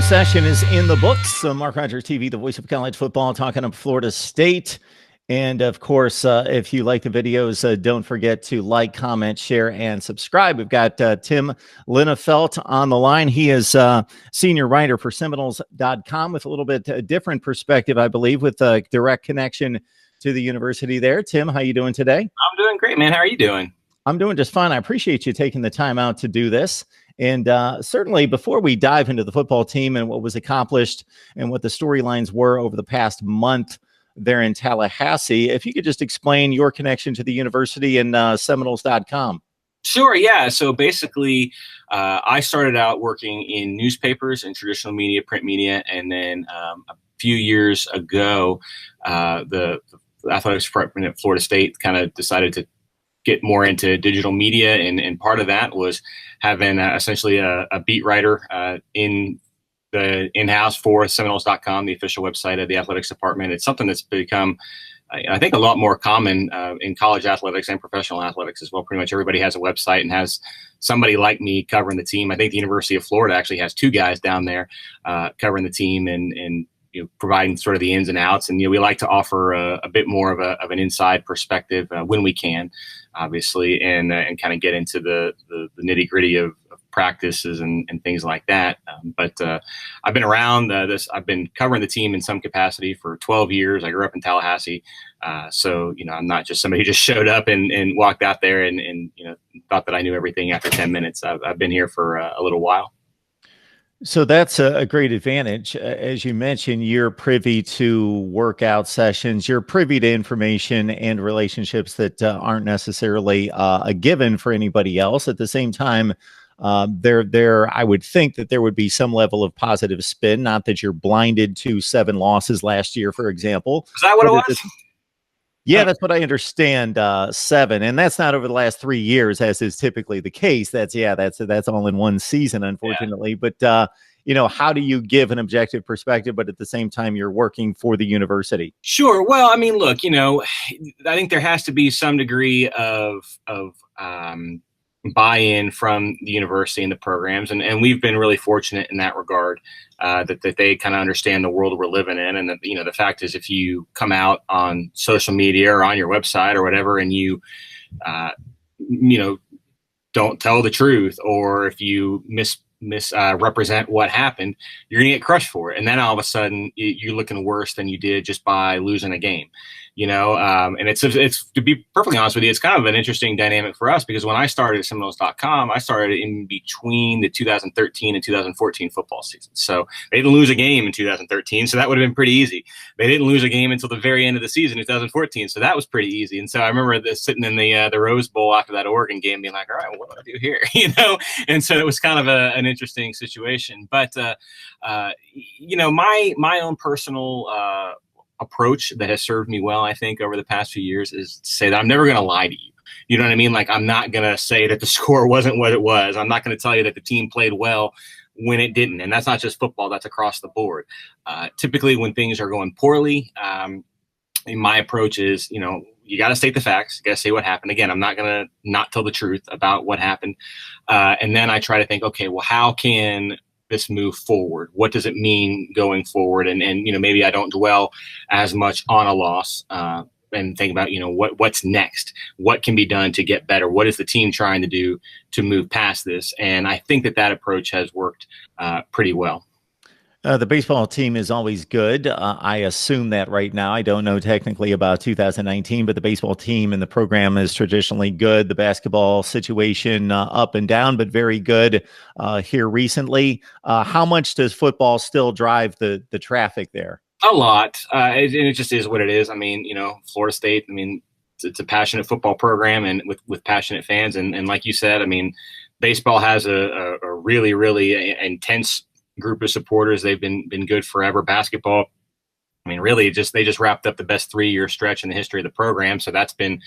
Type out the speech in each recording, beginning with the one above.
session is in the books. So Mark Rogers TV, the voice of college football, talking up Florida State. And of course, if you like the videos, don't forget to like, comment, share, and subscribe. We've got Tim Linnefelt on the line. He is senior writer for Seminoles.com with a little bit different perspective, I believe, with a direct connection to the university there. Tim, how you doing today? I'm doing great, man. How are you doing? I'm doing just fine. I appreciate you taking the time out to do this. And certainly before we dive into the football team and what was accomplished and what the storylines were over the past month there in Tallahassee, if you could just explain your connection to the university and Seminoles.com. Sure, yeah. So basically, I started out working in newspapers and traditional media, print media, and then a few years ago, the athletics department at Florida State kind of decided to get more into digital media, and part of that was having essentially a beat writer in the in-house for Seminoles.com, the official website of the athletics department. It's something that's become, I think, a lot more common in college athletics and professional athletics as well. Pretty much everybody has a website and has somebody like me covering the team. I think the University of Florida actually has two guys down there covering the team and providing sort of the ins and outs. And we like to offer a bit more of an inside perspective when we can, obviously, and kind of get into the nitty gritty of practices and things like that. But I've been around this. I've been covering the team in some capacity for 12 years. I grew up in Tallahassee. So, I'm not just somebody who just showed up and walked out there and thought that I knew everything after 10 minutes. I've been here for a little while. So that's a great advantage. As you mentioned, you're privy to workout sessions, you're privy to information and relationships that aren't necessarily a given for anybody else. At the same time, I would think that there would be some level of positive spin, not that you're blinded to 7 losses last year, for example. Is that what it was? Yeah, that's what I understand. 7, and that's not over the last 3 years, as is typically the case. That's all in one season, unfortunately. Yeah. But how do you give an objective perspective, but at the same time you're working for the university? Sure. Well, I mean, look, I think there has to be some degree of buy-in from the university and the programs, and we've been really fortunate in that regard. That they kind of understand the world we're living in, and that the fact is, if you come out on social media or on your website or whatever, and you don't tell the truth, or if you misrepresent what happened, you're gonna get crushed for it, and then all of a sudden you're looking worse than you did just by losing a game. And it's to be perfectly honest with you, it's kind of an interesting dynamic for us, because when I started at Seminoles.com, I started in between the 2013 and 2014 football season. So they didn't lose a game in 2013, so that would have been pretty easy. They didn't lose a game until the very end of the season in 2014, so that was pretty easy. And so I remember sitting in the Rose Bowl after that Oregon game, being like, all right, well, what do I do here? And so it was kind of an interesting situation. But my own personal approach that has served me well, I think, over the past few years, is to say that I'm never going to lie to you. You know what I mean? Like, I'm not going to say that the score wasn't what it was. I'm not going to tell you that the team played well when it didn't. And that's not just football, that's across the board. Typically when things are going poorly, my approach is, you got to state the facts. You got to say what happened. Again, I'm not going to not tell the truth about what happened. And then I try to think, okay, well, how can this move forward? What does it mean going forward? And maybe I don't dwell as much on a loss and think about, what's next? What can be done to get better? What is the team trying to do to move past this? And I think that approach has worked pretty well. The baseball team is always good. I assume that right now. I don't know technically about 2019, but the baseball team and the program is traditionally good. The basketball situation up and down, but very good here recently. How much does football still drive the traffic there? A lot. It just is what it is. I mean, Florida State, it's a passionate football program, and with passionate fans. And like you said, baseball has a really, really intense group of supporters. They've been good forever. Basketball I mean, really, they just wrapped up the best 3-year stretch in the history of the program, so that's been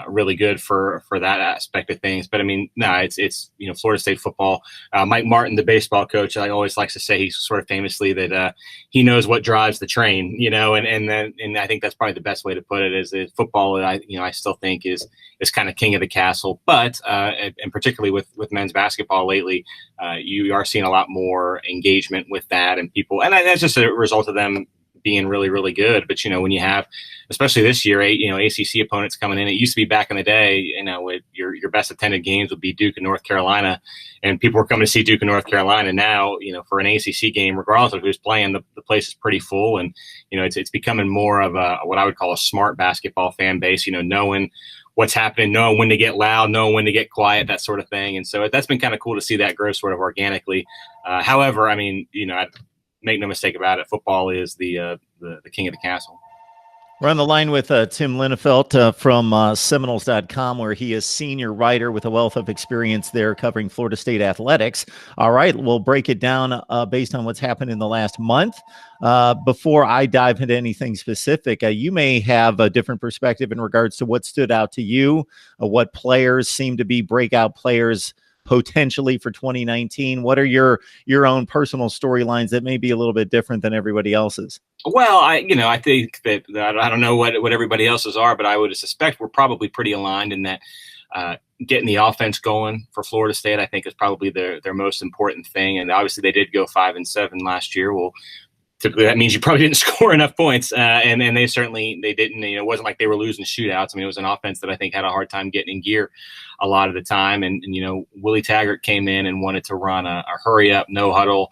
really good for that aspect of things. But I mean, no, it's Florida State football. Mike Martin, the baseball coach, I always likes to say, he's sort of famously that he knows what drives the train, and I think that's probably the best way to put it is football. I still think is kind of king of the castle, but and particularly with men's basketball lately, you are seeing a lot more engagement with that and people, and that's just a result of them being really, really good. But, when you have, especially this year, ACC opponents coming in, it used to be back in the day, with your best attended games would be Duke and North Carolina, and people were coming to see Duke and North Carolina. Now, for an ACC game, regardless of who's playing, the place is pretty full. And, it's becoming more of what I would call a smart basketball fan base, knowing what's happening, knowing when to get loud, knowing when to get quiet, that sort of thing. And so that's been kind of cool to see that grow sort of organically. However, I mean, make no mistake about it, football is the king of the castle. We're on the line with Tim Linnefelt from Seminoles.com, where he is senior writer with a wealth of experience there covering Florida State athletics. All right, we'll break it down based on what's happened in the last month. Before I dive into anything specific, you may have a different perspective in regards to what stood out to you, what players seem to be breakout players potentially for 2019. What are your own personal storylines that may be a little bit different than everybody else's? Well, I think that I don't know what everybody else's are, but I would suspect we're probably pretty aligned in that getting the offense going for Florida State, I think, is probably their most important thing. And obviously they did go 5-7 last year. Well, typically that means you probably didn't score enough points. And they didn't, it wasn't like they were losing shootouts. I mean, it was an offense that I think had a hard time getting in gear a lot of the time. And Willie Taggart came in and wanted to run a hurry up, no huddle,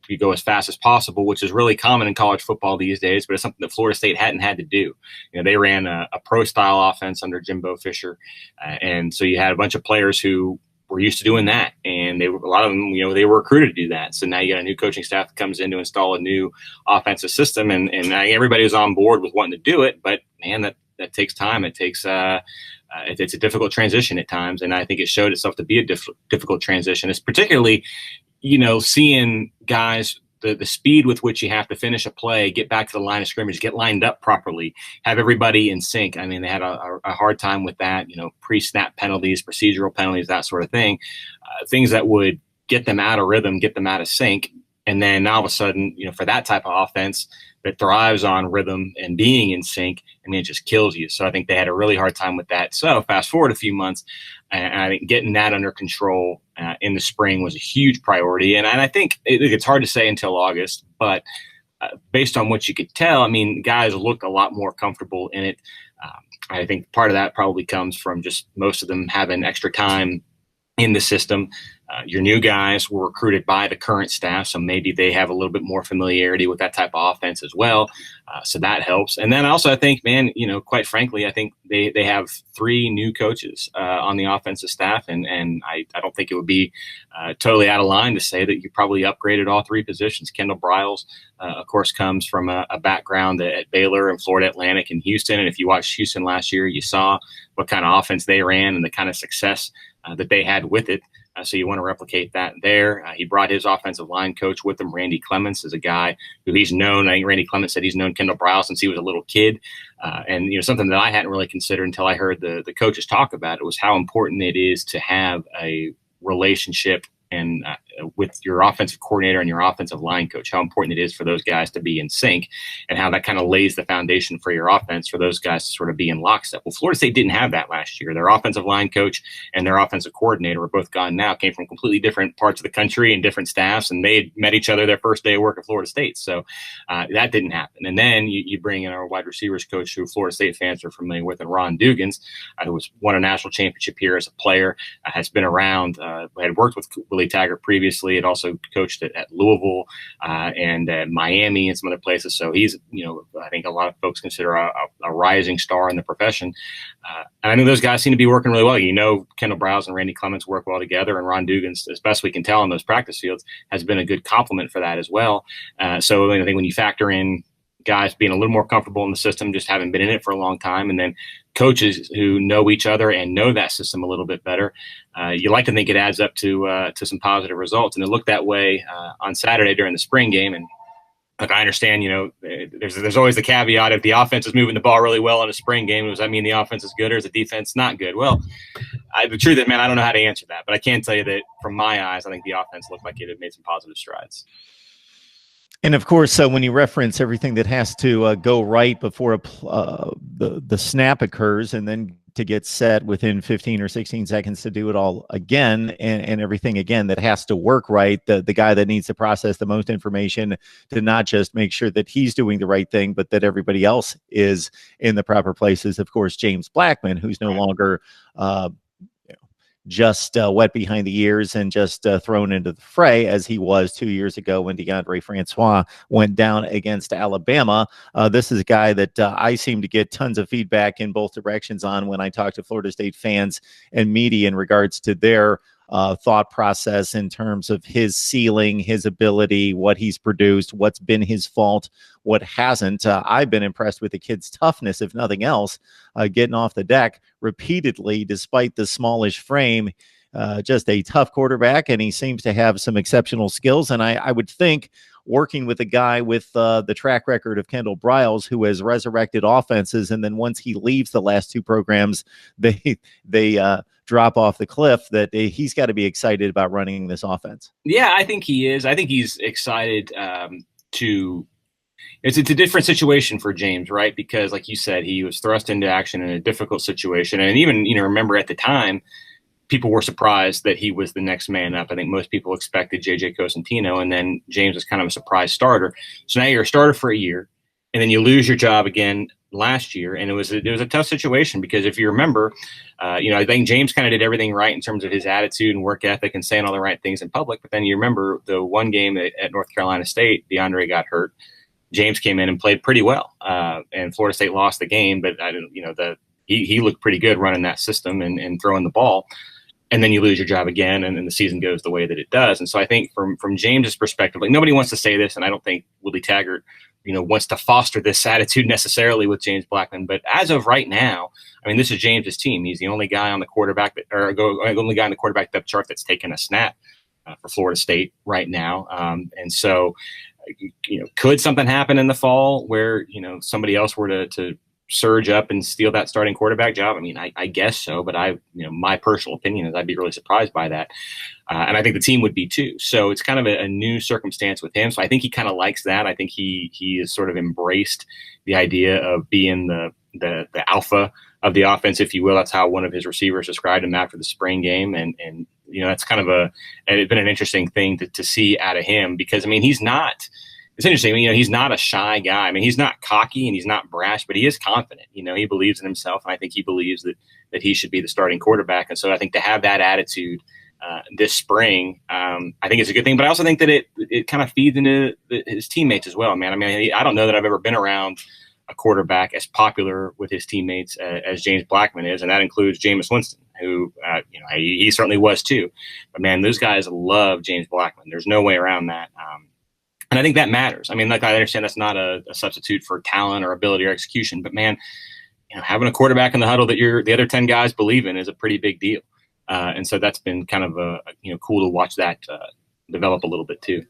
you go as fast as possible, which is really common in college football these days, but it's something that Florida State hadn't had to do. They ran a pro-style offense under Jimbo Fisher, and so you had a bunch of players who were used to doing that, and a lot of them, they were recruited to do that. So now you got a new coaching staff that comes in to install a new offensive system, and everybody was on board with wanting to do it, but man, that takes time. It takes it's a difficult transition at times, and I think it showed itself to be a difficult transition. It's particularly seeing guys, the speed with which you have to finish a play, get back to the line of scrimmage, get lined up properly, have everybody in sync. I mean, they had a hard time with that, pre-snap penalties, procedural penalties, that sort of thing, things that would get them out of rhythm, get them out of sync. And then all of a sudden, for that type of offense that thrives on rhythm and being in sync, I mean, it just kills you. So I think they had a really hard time with that. So fast forward a few months, and I think getting that under control in the spring was a huge priority. And I think it's hard to say until August, but based on what you could tell, I mean, guys looked a lot more comfortable in it. I think part of that probably comes from just most of them having extra time in the system. Your new guys were recruited by the current staff, so maybe they have a little bit more familiarity with that type of offense as well. So that helps. And then also I think, man, quite frankly, I think they have 3 new coaches on the offensive staff. And I don't think it would be totally out of line to say that you probably upgraded all 3 positions. Kendall Briles, of course, comes from a background at Baylor and Florida Atlantic and Houston. And if you watched Houston last year, you saw what kind of offense they ran and the kind of success that they had with it. So you want to replicate that there. He brought his offensive line coach with him. Randy Clements is a guy who he's known. I think Randy Clements said he's known Kendall Briles since he was a little kid. And something that I hadn't really considered until I heard the coaches talk about it was how important it is to have a relationship and with your offensive coordinator and your offensive line coach, how important it is for those guys to be in sync and how that kind of lays the foundation for your offense for those guys to sort of be in lockstep. Well, Florida State didn't have that last year. Their offensive line coach and their offensive coordinator are both gone now, came from completely different parts of the country and different staffs, and they had met each other their first day of work at Florida State. So that didn't happen. And then you bring in our wide receivers coach, who Florida State fans are familiar with, and Ron Dugans, who won a national championship here as a player, has been around, had worked with Willie Taggart previously, had also coached at Louisville and Miami and some other places. So he's, I think a lot of folks consider a rising star in the profession. And I think those guys seem to be working really well. Kendall Briles and Randy Clements work well together, and Ron Dugans, as best we can tell on those practice fields, has been a good complement for that as well. So I think when you factor in guys being a little more comfortable in the system, just having been in it for a long time, and then coaches who know each other and know that system a little bit better, you like to think it adds up to some positive results. And it looked that way on Saturday during the spring game. And Like, I understand, there's always the caveat if the offense is moving the ball really well in a spring game, does that mean the offense is good or is the defense not good? Well, the truth is, man, I don't know how to answer that, but I can tell you that from my eyes, I think the offense looked like it had made some positive strides. And of course, when you reference everything that has to go right before the snap occurs, and then to get set within 15 or 16 seconds to do it all again, and everything again that has to work right, the guy that needs to process the most information to not just make sure that he's doing the right thing, but that everybody else is in the proper places. Of course, James Blackman, who's no longer just wet behind the ears and just thrown into the fray as he was 2 years ago when DeAndre Francois went down against Alabama. This is a guy that I seem to get tons of feedback in both directions on when I talk to Florida State fans and media in regards to their thought process in terms of his ceiling, his ability, what he's produced, what's been his fault, what hasn't. I've been impressed with the kid's toughness, if nothing else, getting off the deck repeatedly, despite the smallish frame. Just a tough quarterback, and he seems to have some exceptional skills. And I would think working with a guy with the track record of Kendall Briles, who has resurrected offenses, and then once he leaves the last two programs, they drop off the cliff, that he's got to be excited about running this offense. Yeah, I think he is. I think he's excited to – it's a different situation for James, right? Because like you said, he was thrust into action in a difficult situation. And even, remember at the time, people were surprised that he was the next man up. I think most people expected J.J. Cosentino, and then James was kind of a surprise starter. So now you're a starter for a year, and then you lose your job again last year. And it was a tough situation because if you remember, I think James kind of did everything right in terms of his attitude and work ethic and saying all the right things in public. But then you remember the one game at North Carolina State, DeAndre got hurt. James came in and played pretty well, and Florida State lost the game. But he looked pretty good running that system and throwing the ball. And then you lose your job again, and then the season goes the way that it does. And so I think from James's perspective, like, nobody wants to say this, and I don't think Willie Taggart, wants to foster this attitude necessarily with James Blackman. But as of right now, I mean, this is James's team. He's the only guy on the quarterback only guy on the quarterback depth chart that's taken a snap for Florida State right now. And so, could something happen in the fall where somebody else were to surge up and steal that starting quarterback job? I mean, I guess so, but my personal opinion is I'd be really surprised by that. And I think the team would be too. So it's kind of a new circumstance with him. So I think he kind of likes that. I think he has sort of embraced the idea of being the alpha of the offense, if you will. That's how one of his receivers described him after the spring game. And that's kind of it's been an interesting thing to see out of him, because, I mean, he's not, it's interesting. He's not a shy guy. I mean, he's not cocky and he's not brash, but he is confident. He believes in himself, and I think he believes that he should be the starting quarterback. And so I think to have that attitude this spring, I think it's a good thing. But I also think that it kind of feeds into his teammates as well, man. I mean, I don't know that I've ever been around a quarterback as popular with his teammates as James Blackman is, and that includes Jameis Winston, who he certainly was too. But man, those guys love James Blackman. There's no way around that. And I think that matters. I mean, like, I understand that's not a substitute for talent or ability or execution, but man, having a quarterback in the huddle that the other 10 guys believe in is a pretty big deal. And so that's been kind of cool to watch that develop a little bit too.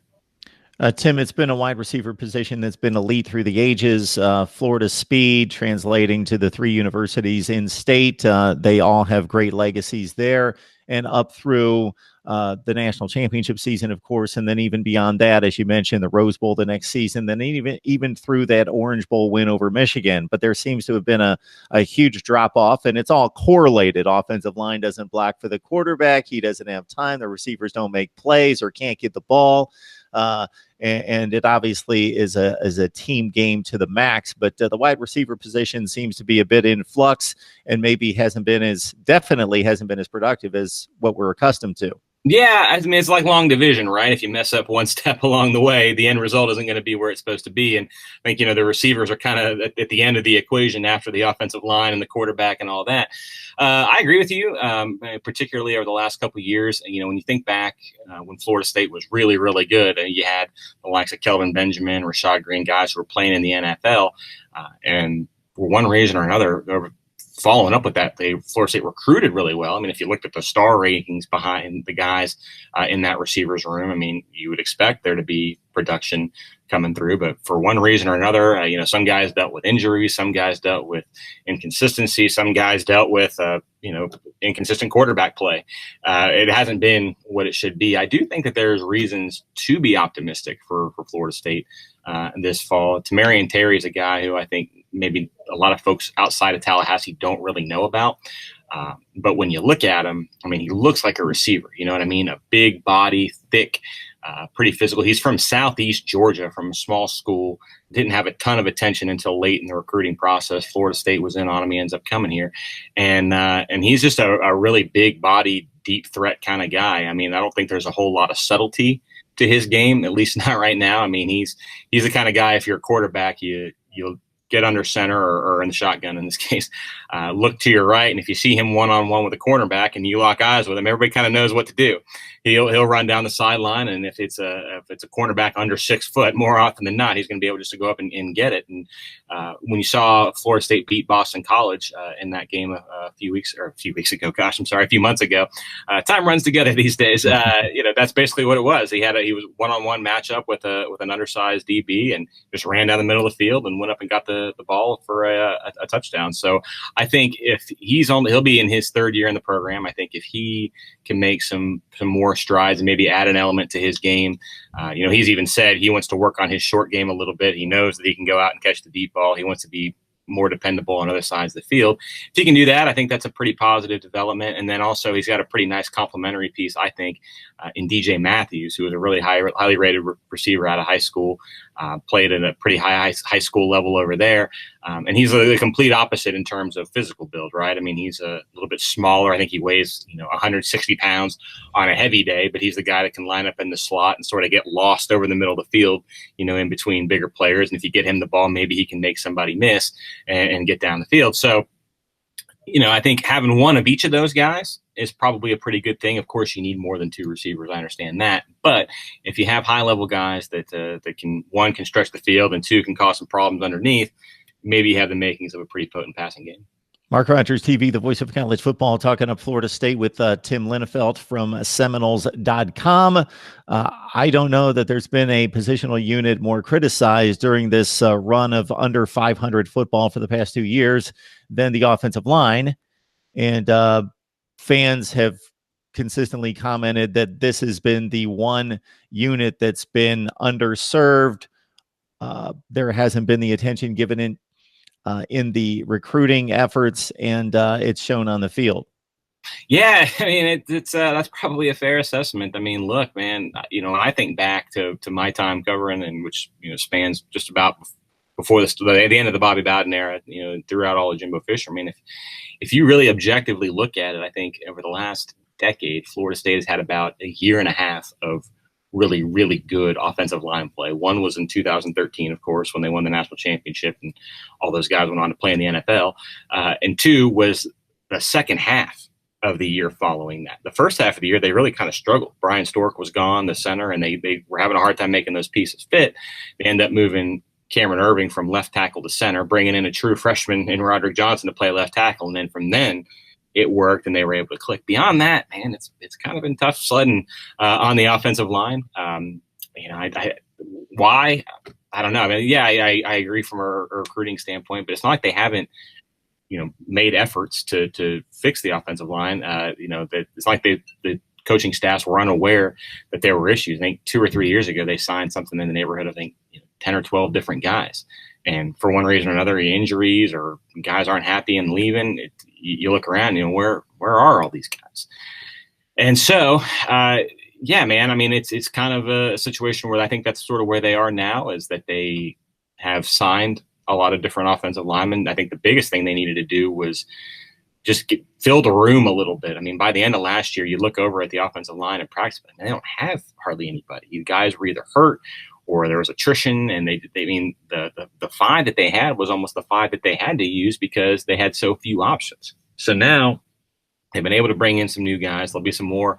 Tim, it's been a wide receiver position that's been elite through the ages. Florida speed translating to the three universities in state. They all have great legacies there, and up through the national championship season, of course, and then even beyond that, as you mentioned, the Rose Bowl the next season, then even through that Orange Bowl win over Michigan. But there seems to have been a huge drop-off, and it's all correlated. Offensive line doesn't block for the quarterback. He doesn't have time. The receivers don't make plays or can't get the ball. And it obviously is a team game to the max, but the wide receiver position seems to be a bit in flux, and maybe definitely hasn't been as productive as what we're accustomed to. Yeah, I mean, it's like long division, right? If you mess up one step along the way, the end result isn't going to be where it's supposed to be. And I think, the receivers are kind of at the end of the equation after the offensive line and the quarterback and all that. I agree with you, particularly over the last couple of years. When you think back when Florida State was really, really good, and you had the likes of Kelvin Benjamin, Rashad Green, guys who were playing in the NFL, and for one reason or another, following up with that, Florida State recruited really well. I mean, if you looked at the star rankings behind the guys in that receivers room, I mean, you would expect there to be production coming through. But for one reason or another, some guys dealt with injuries, some guys dealt with inconsistency, some guys dealt with, inconsistent quarterback play. It hasn't been what it should be. I do think that there's reasons to be optimistic for Florida State this fall. Marian Terry is a guy who I think maybe a lot of folks outside of Tallahassee don't really know about. But when you look at him, I mean, he looks like a receiver. You know what I mean? A big body, thick, pretty physical. He's from Southeast Georgia, from a small school. Didn't have a ton of attention until late in the recruiting process. Florida State was in on him. He ends up coming here. And he's just a really big body, deep threat kind of guy. I mean, I don't think there's a whole lot of subtlety to his game, at least not right now. I mean, he's the kind of guy, if you're a quarterback, you'll get under center or in the shotgun in this case, look to your right. And if you see him one-on-one with a cornerback and you lock eyes with him, everybody kind of knows what to do. He'll run down the sideline. And if it's a cornerback under 6 foot, more often than not, he's going to be able just to go up and get it. And when you saw Florida State beat Boston College in that game a few months ago, time runs together these days. That's basically what it was. He was one-on-one matchup with an undersized DB and just ran down the middle of the field and went up and got the ball for a touchdown. So I think if he'll be in his 3rd year in the program. I think if he can make some more strides and maybe add an element to his game. He's even said he wants to work on his short game a little bit. He knows that he can go out and catch the deep ball. He wants to be more dependable on other sides of the field. If he can do that, I think that's a pretty positive development. And then also he's got a pretty nice complementary piece, I think, in DJ Mathews, who was a really highly rated receiver out of high school, played at a pretty high school level over there. And he's the complete opposite in terms of physical build, right? I mean, he's a little bit smaller. I think he weighs, 160 pounds on a heavy day, but he's the guy that can line up in the slot and sort of get lost over the middle of the field, in between bigger players. And if you get him the ball, maybe he can make somebody miss and get down the field. So, I think having one of each of those guys is probably a pretty good thing. Of course, you need more than 2 receivers. I understand that. But if you have high-level guys that can stretch the field and 2 can cause some problems underneath, maybe you have the makings of a pretty potent passing game. MarkRogersTV, the voice of college football, talking up Florida State with Tim Linnefelt from Seminoles.com. I don't know that there's been a positional unit more criticized during this run of under 500 football for the past 2 years than the offensive line. And fans have consistently commented that this has been the one unit that's been underserved. There hasn't been the attention given in the recruiting efforts, and it's shown on the field. Yeah, I mean, it's that's probably a fair assessment. I mean, look, man, when I think back to my time covering, and which spans just about before the end of the Bobby Bowden era, throughout all of Jimbo Fisher. I mean, if you really objectively look at it, I think over the last decade, Florida State has had about a year and a half of really, really good offensive line play. One was in 2013, of course, when they won the national championship and all those guys went on to play in the NFL. And 2 was the second half of the year following that. The first half of the year, they really kind of struggled. Brian Stork was gone, the center, and they were having a hard time making those pieces fit. They end up moving Cameron Irving from left tackle to center, bringing in a true freshman in Roderick Johnson to play left tackle. And then from then, it worked and they were able to click. Beyond that, man, it's kind of been tough sledding on the offensive line. Why? I don't know. I mean, yeah, I agree from a recruiting standpoint, but it's not like they haven't, made efforts to fix the offensive line. That it's not like the coaching staffs were unaware that there were issues. I think 2 or 3 years ago, they signed something in the neighborhood of, 10 or 12 different guys. And for one reason or another, injuries or guys aren't happy and leaving, you look around, where are all these guys? And so, yeah, man, I mean, it's kind of a situation where I think that's sort of where they are now, is that they have signed a lot of different offensive linemen. I think the biggest thing they needed to do was just fill the room a little bit. I mean, by the end of last year, you look over at the offensive line in practice, but they don't have hardly anybody. You guys were either hurt or there was attrition, and the 5 that they had was almost the 5 that they had to use because they had so few options. So now they've been able to bring in some new guys. There'll be some more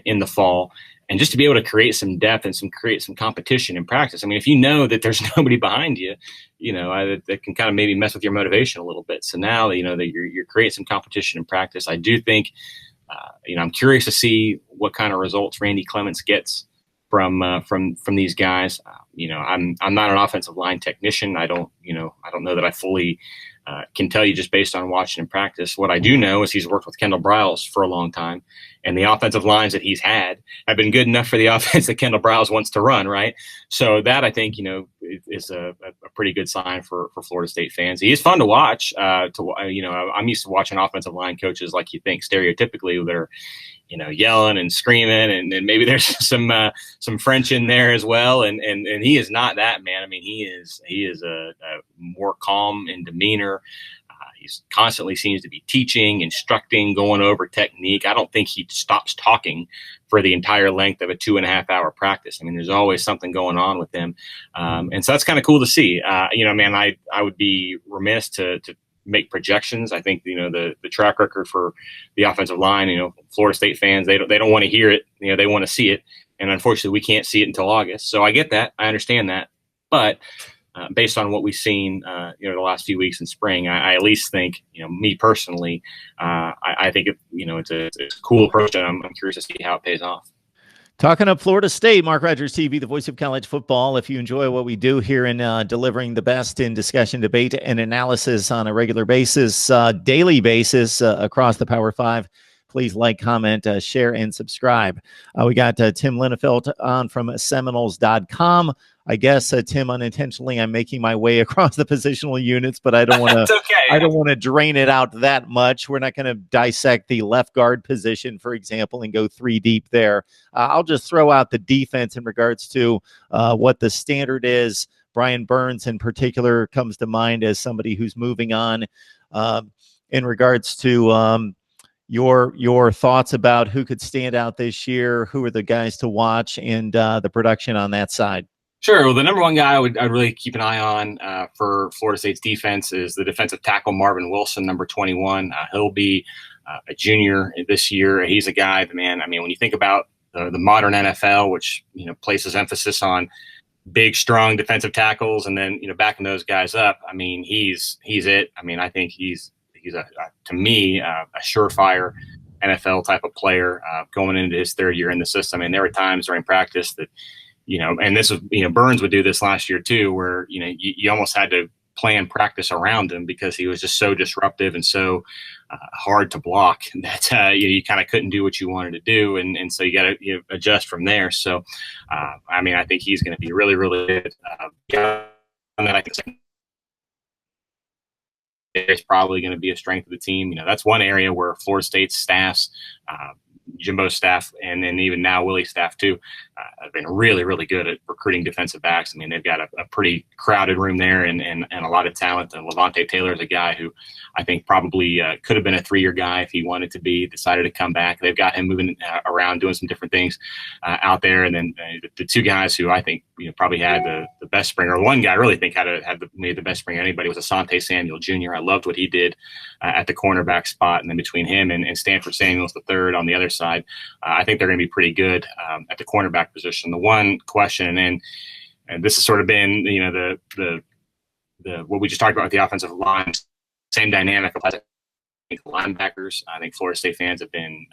in the fall, and just to be able to create some depth and create some competition in practice. I mean, if you know that there's nobody behind you, that can kind of maybe mess with your motivation a little bit. So now that you're creating some competition in practice, I do think I'm curious to see what kind of results Randy Clements gets from these guys. I'm not an offensive line technician. I don't know that I fully can tell you just based on watching him practice. What I do know is he's worked with Kendall Briles for a long time, and the offensive lines that he's had have been good enough for the offense that Kendall Briles wants to run, right? So that, I think, is a pretty good sign for Florida State fans. He is fun to watch. I'm used to watching offensive line coaches, like you think stereotypically, that are yelling and screaming, and maybe there's some French in there as well. And he is not that, man. I mean, he is a more calm in demeanor. He's constantly seems to be teaching, instructing, going over technique. I don't think he stops talking for the entire length of a 2.5 hour practice. I mean, there's always something going on with him. And so that's kind of cool to see. Man, I would be remiss to make projections. I think, the track record for the offensive line, Florida State fans, they don't want to hear it. They want to see it. And unfortunately, we can't see it until August. So I get that. I understand that. But based on what we've seen, the last few weeks in spring, I at least think, me personally, I think it's a cool approach, and I'm curious to see how it pays off. Talking up Florida State, Mark Rogers TV, the voice of college football. If you enjoy what we do here in delivering the best in discussion, debate, and analysis on a regular basis, daily basis across the Power Five, please like, comment, share, and subscribe. We got Tim Linnefelt on from Seminoles.com. I guess, Tim, unintentionally, I'm making my way across the positional units, but I don't want to. Okay. I don't want to drain it out that much. We're not going to dissect the left guard position, for example, and go 3 deep there. I'll just throw out the defense in regards to what the standard is. Brian Burns, in particular, comes to mind as somebody who's moving on. In regards to your thoughts about who could stand out this year, who are the guys to watch, and the production on that side. Sure. Well, the number one guy I'd really keep an eye on for Florida State's defense is the defensive tackle Marvin Wilson, number 21. He'll be a junior this year. He's a guy that, man, I mean, when you think about the modern NFL, which places emphasis on big, strong defensive tackles, and then backing those guys up, I mean, he's it. I mean, I think he's to me a surefire NFL type of player going into his 3rd year in the system. And there were times during practice that, and this was, Burns would do this last year too, where, you almost had to plan practice around him because he was just so disruptive and so hard to block that you kind of couldn't do what you wanted to do. And so you got to adjust from there. So, I mean, I think he's going to be really, really good. And then I think it's probably going to be a strength of the team. That's one area where Florida State's staffs, Jimbo's staff, and then even now Willie's staff too, have been really, really good at recruiting defensive backs. I mean, they've got a pretty crowded room there and a lot of talent. And Levante Taylor is a guy who I think probably could have been a 3-year guy if he wanted to be, decided to come back. They've got him moving around, doing some different things out there. And then the 2 guys who I think probably had the best spring, or one guy I really think made the best spring of anybody, was Asante Samuel Jr. I loved what he did at the cornerback spot. And then between him and Stanford Samuels III on the other side, I think they're going to be pretty good at the cornerback position. The one question, and this has sort of been, the what we just talked about with the offensive line, same dynamic applies to linebackers. I think Florida State fans have been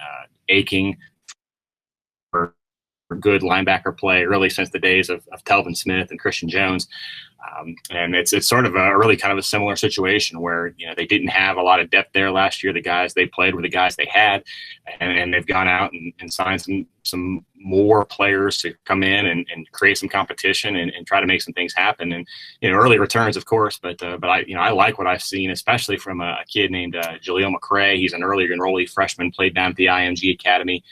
aching for good linebacker play really since the days of Telvin Smith and Christian Jones. And it's sort of a really kind of a similar situation where, they didn't have a lot of depth there last year. The guys they played were the guys they had, and they've gone out and signed some more players to come in and create some competition and try to make some things happen. And, early returns, of course, but I like what I've seen, especially from a kid named Jalil Mcrae. He's an earlier enrollee freshman, played down at the IMG Academy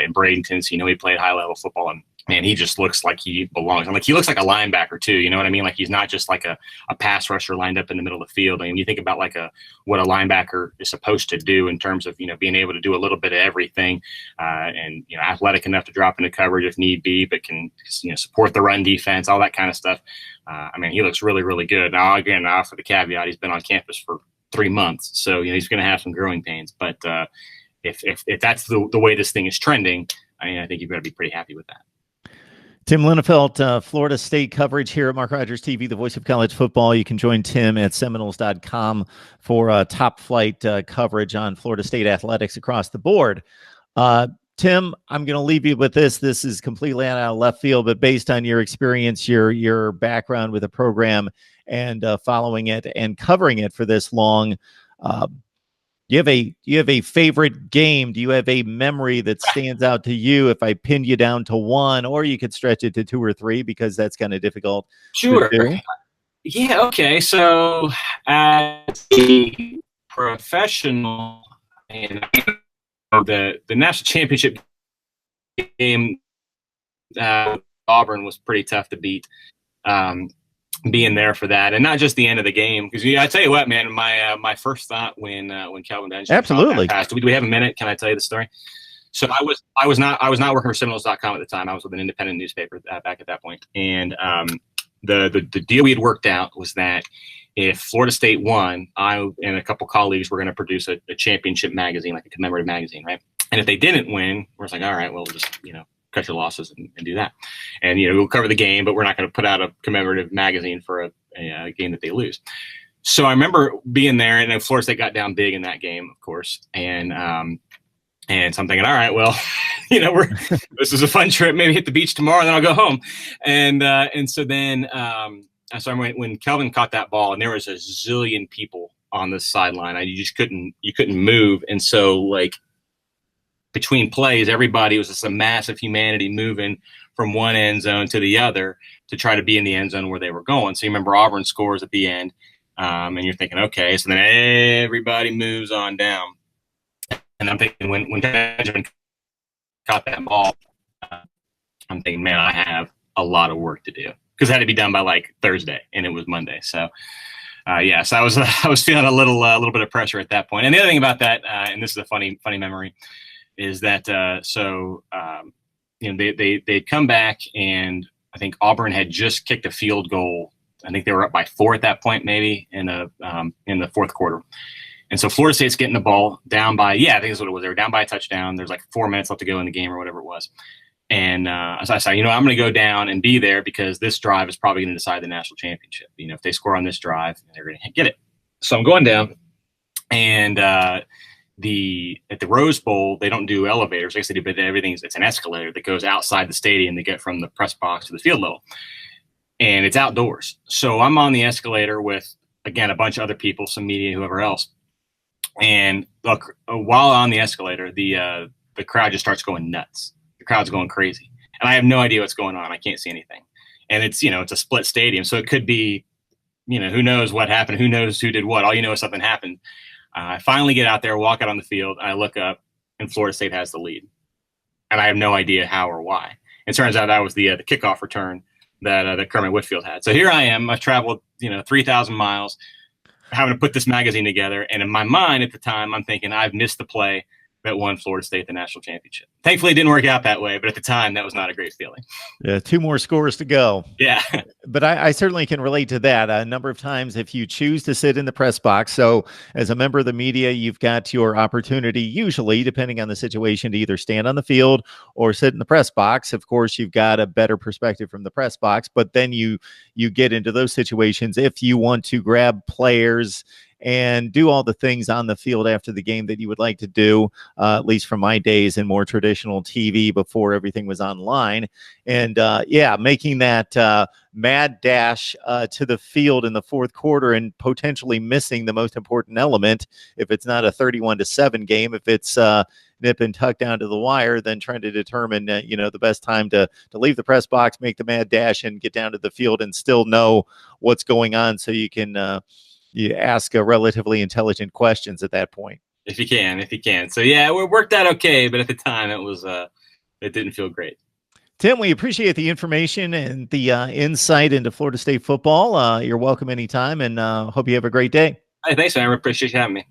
in Bradenton. So, he played high level football, and man, he just looks like he belongs. He looks like a linebacker too. You know what I mean? Like, he's not just like a pass rusher lined up in the middle of the field. I mean, you think about what a linebacker is supposed to do in terms of, being able to do a little bit of everything, and, athletic enough to drop into coverage if need be, but can, support the run defense, all that kind of stuff. I mean, he looks really, really good. Now, again, for the caveat, he's been on campus for 3 months. So, he's going to have some growing pains, but if that's the way this thing is trending, I think you've got to be pretty happy with that. Tim Linnefelt, Florida State coverage here at Mark Rogers TV, the voice of college football. You can join Tim at Seminoles.com for top flight coverage on Florida State athletics across the board. Tim, I'm going to leave you with this. This is completely out of left field, but based on your experience, your background with the program, and following it and covering it for this long, do you have a favorite game? Do you have a memory that stands out to you? If I pinned you down to one, or you could stretch it to two or three, because that's kind of difficult. Sure. Yeah. Okay. So as a professional, and the national championship game, Auburn was pretty tough to beat. Being there for that, and not just the end of the game, because I tell you what, man, my first thought when Kelvin Benjamin passed. Do we have a minute? Can I tell you the story? So I was not working for Seminoles.com at the time. I was with an independent newspaper back at that point, and the deal we had worked out was that if Florida State won, I and a couple colleagues were going to produce a championship magazine, like a commemorative magazine, right? And if they didn't win, we're like, all right, well, just cut your losses and do that. And, we'll cover the game, but we're not going to put out a commemorative magazine for a game that they lose. So I remember being there, and Florida State got down big in that game, of course. And so I'm thinking, all right, well, this is a fun trip. Maybe hit the beach tomorrow, and then I'll go home. And so then, so when Kelvin caught that ball, and there was a zillion people on the sideline, you couldn't move. And so, like, between plays, everybody was just a mass of humanity moving from one end zone to the other to try to be in the end zone where they were going. So you remember Auburn scores at the end, and you're thinking, okay, so then everybody moves on down. And I'm thinking when Benjamin caught that ball, I'm thinking, man, I have a lot of work to do, because it had to be done by like Thursday, and it was Monday. So so I was feeling a little bit of pressure at that point. And the other thing about that, and this is a funny memory, is that they come back, and I think Auburn had just kicked a field goal. I think they were up by 4 at that point, maybe in the fourth quarter. And so Florida State's getting the ball down by, I think that's what it was. They were down by a touchdown. There's like 4 minutes left to go in the game, or whatever it was. And so I said, I'm going to go down and be there, because this drive is probably going to decide the national championship. If they score on this drive, they're going to get it. So I'm going down, and at the Rose Bowl, they don't do elevators. I guess they do, but it's an escalator that goes outside the stadium to get from the press box to the field level, and it's outdoors. So I'm on the escalator with, again, a bunch of other people, some media, whoever else. And look, while on the escalator, the crowd just starts going nuts. The crowd's going crazy, and I have no idea what's going on. I can't see anything, and it's a split stadium, so it could be, who knows what happened, who knows who did what. All you know is something happened. I finally get out there, walk out on the field, and I look up, and Florida State has the lead, and I have no idea how or why. It turns out that was the kickoff return that Kermit Whitfield had. So here I am. I've traveled 3,000 miles, having to put this magazine together, and in my mind at the time, I'm thinking I've missed the play that won Florida State the national championship. Thankfully, it didn't work out that way, but at the time, that was not a great feeling. Yeah, 2 more scores to go. Yeah. But I certainly can relate to that. A number of times, if you choose to sit in the press box, so as a member of the media, you've got your opportunity, usually, depending on the situation, to either stand on the field or sit in the press box. Of course, you've got a better perspective from the press box, but then you get into those situations if you want to grab players and do all the things on the field after the game that you would like to do, at least from my days in more traditional TV before everything was online. And making that mad dash to the field in the fourth quarter, and potentially missing the most important element. If it's not a 31-7 game, if it's nip and tuck down to the wire, then trying to determine the best time to leave the press box, make the mad dash, and get down to the field and still know what's going on, so you can you ask relatively intelligent questions at that point. If you can. So yeah, it worked out okay, but at the time it didn't feel great. Tim, we appreciate the information and the insight into Florida State football. You're welcome anytime, and hope you have a great day. Hey, thanks, man. I appreciate you having me.